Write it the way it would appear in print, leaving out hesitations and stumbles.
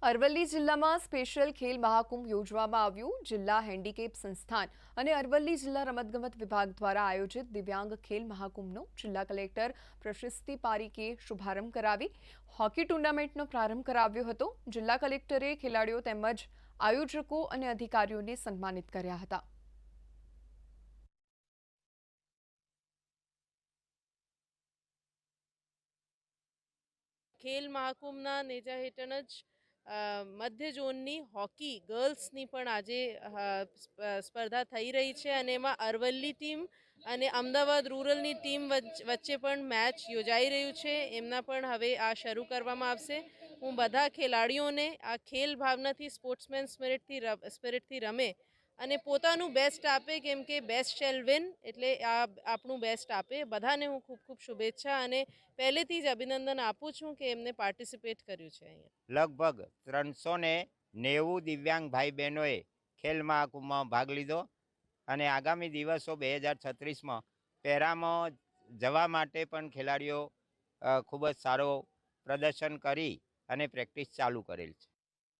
અરવલ્લી જિલ્લામાં સ્પેશિયલ ખેલ મહાકુંભ યોજવામાં આવ્યું। જિલ્લા હેન્ડીકેપ સંસ્થાન અને અરવલ્લી જિલ્લા રમતગમત વિભાગ દ્વારા આયોજિત દિવ્યાંગ ખેલ મહાકુંભનો જિલ્લા કલેક્ટર પ્રશસ્તિ પારીકે શુભારંભ કરાવી હોકી ટૂર્નામેન્ટનો પ્રારંભ કરાવ્યો હતો। જિલ્લા કલેક્ટરે ખેલાડીઓ તેમજ આયોજકો અને અધિકારીઓને સન્માનિત કર્યા હતા। ખેલ મહાકુંભના નેજા હેઠળ જ મધ્ય ઝોનની હોકી ગર્લ્સની પણ આજે સ્પર્ધા થઈ રહી છે અને એમાં અરવલ્લી ટીમ અને અમદાવાદ રૂરલની ટીમ વચ્ચે પણ મેચ યોજાઈ રહ્યું છે। એમના પણ હવે આ શરૂ કરવામાં આવશે। હું બધા ખેલાડીઓને આ ખેલ ભાવનાથી સ્પોર્ટ્સમેન સ્પિરિટથી રમે અને પોતાનું બેસ્ટ આપે, કેમ કે બેસ્ટ શેલ વિન, એટલે આ આપણું બેસ્ટ આપે। બધાને હું ખૂબ ખૂબ શુભેચ્છા અને પહેલેથી જ અભિનંદન આપું છું કે એમને પાર્ટિસિપેટ કર્યું છે। અહીંયા લગભગ 390 દિવ્યાંગ ભાઈ બહેનોએ ખેલ મહાકુંભમાં ભાગ લીધો અને આગામી દિવસો 2036માં પેરામાં જવા માટે પણ ખેલાડીઓ ખૂબ જ સારો પ્રદર્શન કરી અને પ્રેક્ટિસ ચાલુ કરેલ છે।